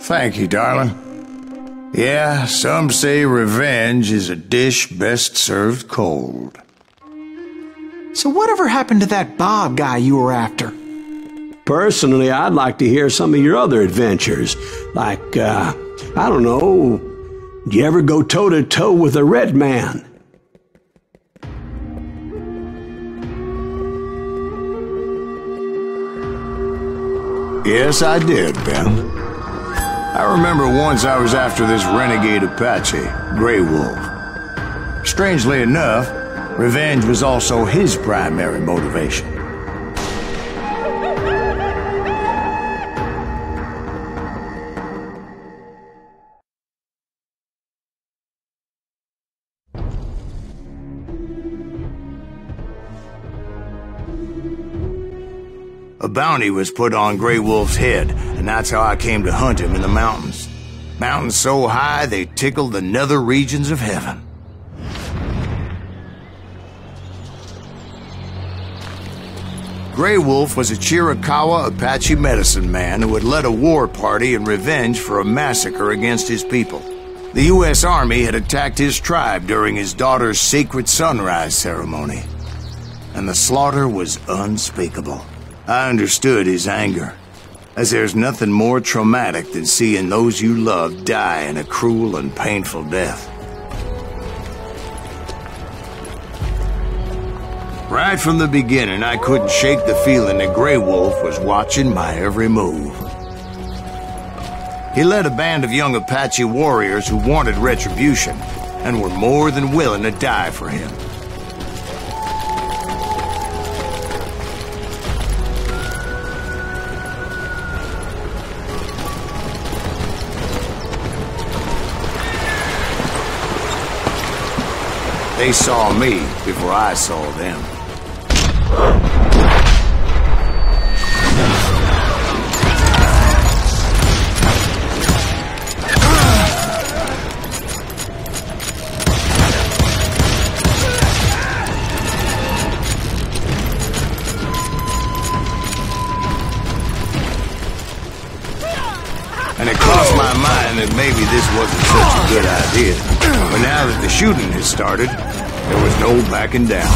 Thank you, darling. Yeah, some say revenge is a dish best served cold. So whatever happened to that Bob guy you were after? Personally, I'd like to hear some of your other adventures. Like, I don't know, did you ever go toe-to-toe with a red man? Yes, I did, Ben. I remember once I was after this renegade Apache, Grey Wolf. Strangely enough, revenge was also his primary motivation. A bounty was put on Grey Wolf's head, and that's how I came to hunt him in the mountains. Mountains so high they tickled the nether regions of heaven. Grey Wolf was a Chiricahua Apache medicine man who had led a war party in revenge for a massacre against his people. The U.S. Army had attacked his tribe during his daughter's sacred sunrise ceremony, and the slaughter was unspeakable. I understood his anger, as there's nothing more traumatic than seeing those you love die in a cruel and painful death. Right from the beginning, I couldn't shake the feeling that Grey Wolf was watching my every move. He led a band of young Apache warriors who wanted retribution, and were more than willing to die for him. They saw me before I saw them. And it crossed my mind that maybe this wasn't such a good idea. But now that the shooting has started, there was no backing down.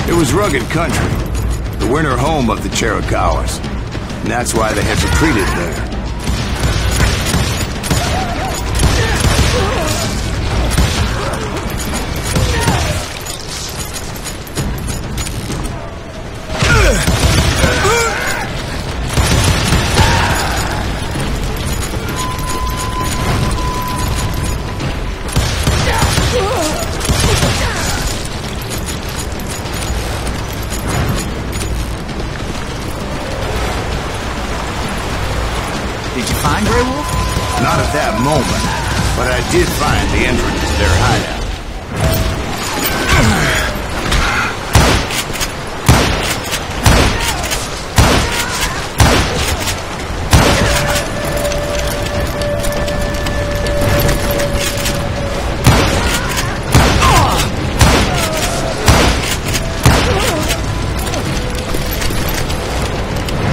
It was rugged country, the winter home of the Chiricahuas, and that's why they had retreated there. Did you find Grey Wolf? Not at that moment, but I did find the entrance to their hideout.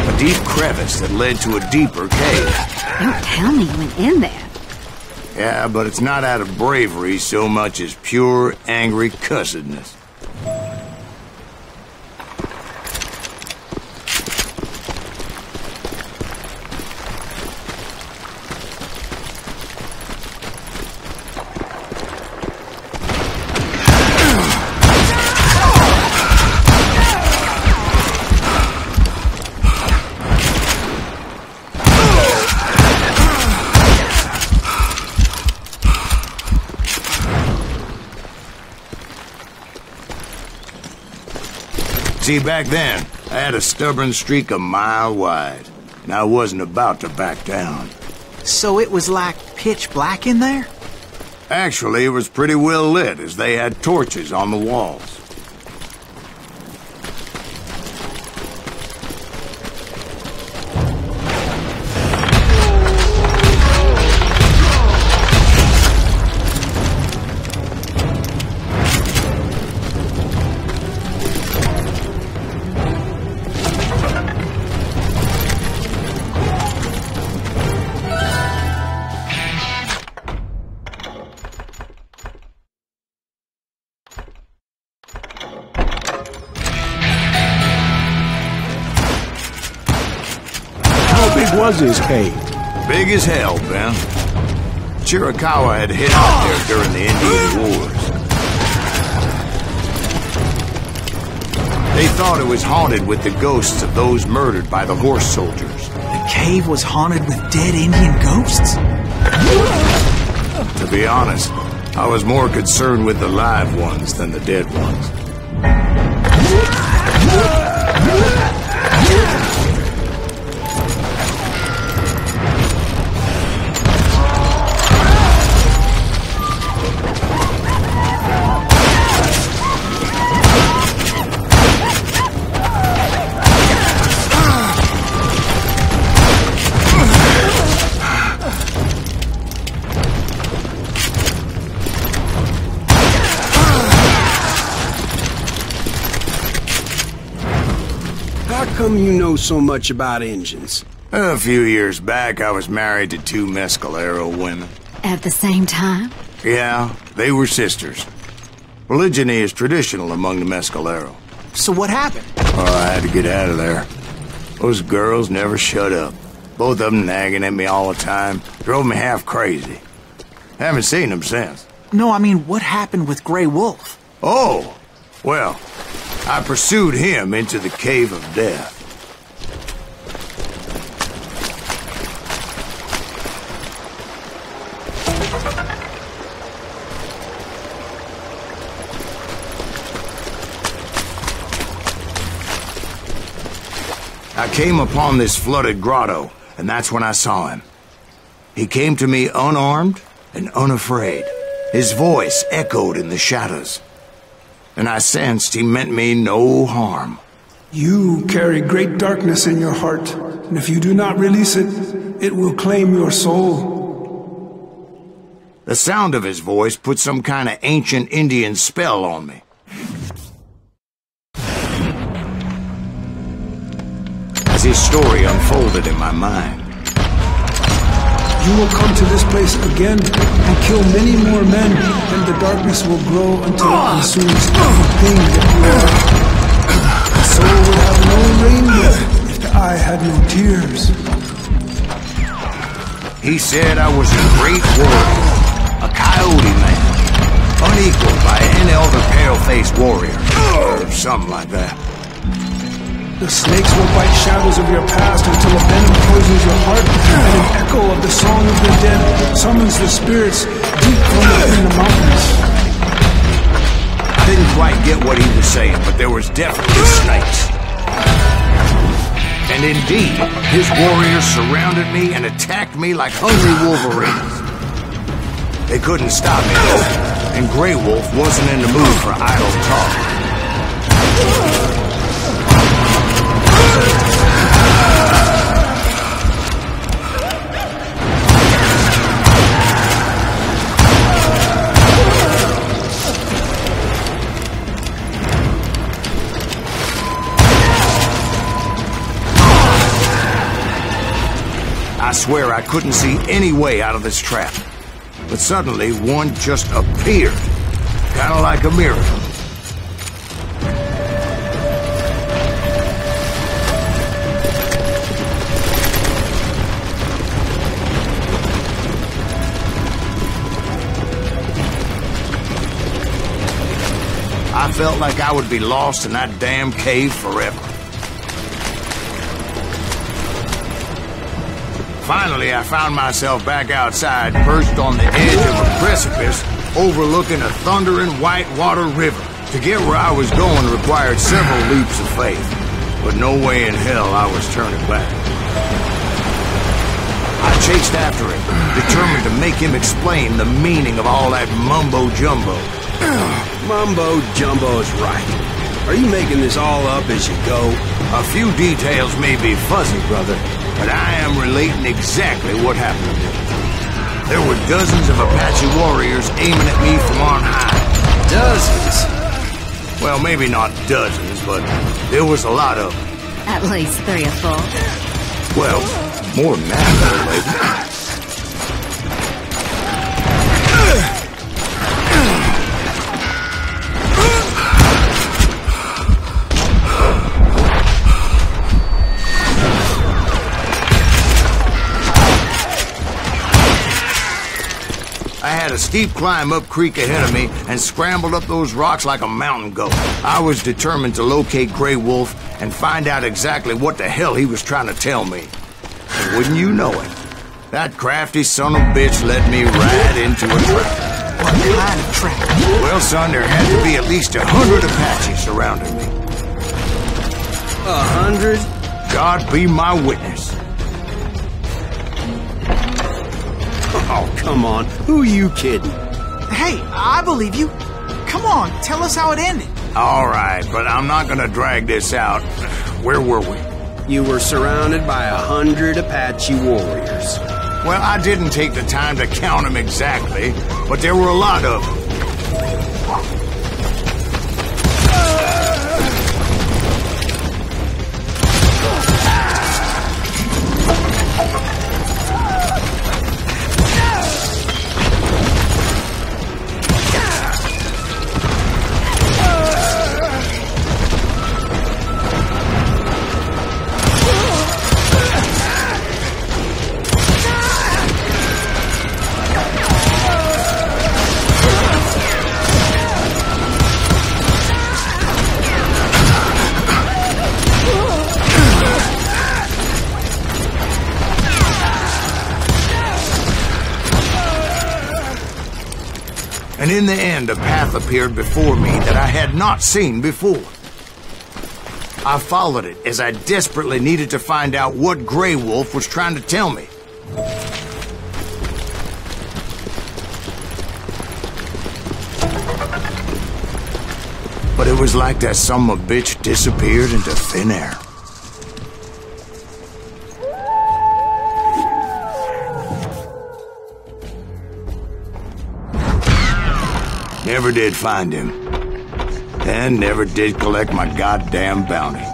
A deep crevice that led to a deeper cave. Don't tell me you went in there. Yeah, but it's not out of bravery so much as pure, angry cussedness. See, back then, I had a stubborn streak a mile wide, and I wasn't about to back down. So it was like pitch black in there? Actually, it was pretty well lit, as they had torches on the walls. Was his cave? Big as hell, Ben. Chiricahua had hid out there during the Indian Wars. They thought it was haunted with the ghosts of those murdered by the horse soldiers. The cave was haunted with dead Indian ghosts? To be honest, I was more concerned with the live ones than the dead ones. How come you know so much about engines? A few years back, I was married to 2 Mescalero women. At the same time? Yeah, they were sisters. Polygyny is traditional among the Mescalero. So what happened? Oh, I had to get out of there. Those girls never shut up. Both of them nagging at me all the time. Drove me half crazy. Haven't seen them since. No, I mean, what happened with Grey Wolf? Oh, well, I pursued him into the Cave of Death. I came upon this flooded grotto, and that's when I saw him. He came to me unarmed and unafraid. His voice echoed in the shadows, and I sensed he meant me no harm. You carry great darkness in your heart, and if you do not release it, it will claim your soul. The sound of his voice put some kind of ancient Indian spell on me. As his story unfolded in my mind, you will come to this place again and kill many more men, and the darkness will grow until it consumes everything that you are. The soul will have no rainbow if the eye had no tears. He said I was a great warrior, a coyote man, unequaled by any other pale-faced warrior, or something like that. The snakes will bite shadows of your past until a venom poisons your heart, and an echo of the song of the dead summons the spirits deep from within the mountains. I didn't quite get what he was saying, but there was definitely snakes. And indeed, his warriors surrounded me and attacked me like hungry wolverines. They couldn't stop me, though, and Grey Wolf wasn't in the mood for idle talk. I swear I couldn't see any way out of this trap. But suddenly, one just appeared. Kinda like a miracle. I felt like I would be lost in that damn cave forever. Finally, I found myself back outside, perched on the edge of a precipice overlooking a thundering white water river, To get where I was going required several leaps of faith, but no way in hell I was turning back. I chased after him, determined to make him explain the meaning of all that mumbo-jumbo. Mumbo-jumbo's right. Are you making this all up as you go? A few details may be fuzzy, brother, but I am relating exactly what happened to me. There were dozens of Apache warriors aiming at me from on high. Dozens? Well, maybe not dozens, but there was a lot of them. At least 3 or 4. Well, more than that, lady. I had a steep climb up creek ahead of me and scrambled up those rocks like a mountain goat. I was determined to locate Grey Wolf and find out exactly what the hell he was trying to tell me. And wouldn't you know it, that crafty son of a bitch led me right into a trap. What kind of trap? Well, son, there had to be at least 100 Apaches surrounding me. 100? God be my witness. Oh, come on. Who are you kidding? Hey, I believe you. Come on, tell us how it ended. All right, but I'm not gonna drag this out. Where were we? You were surrounded by 100 Apache warriors. Well, I didn't take the time to count them exactly, but there were a lot of them. And in the end, a path appeared before me that I had not seen before. I followed it as I desperately needed to find out what Grey Wolf was trying to tell me. But it was like that son of a bitch disappeared into thin air. Never did find him. And never did collect my goddamn bounty.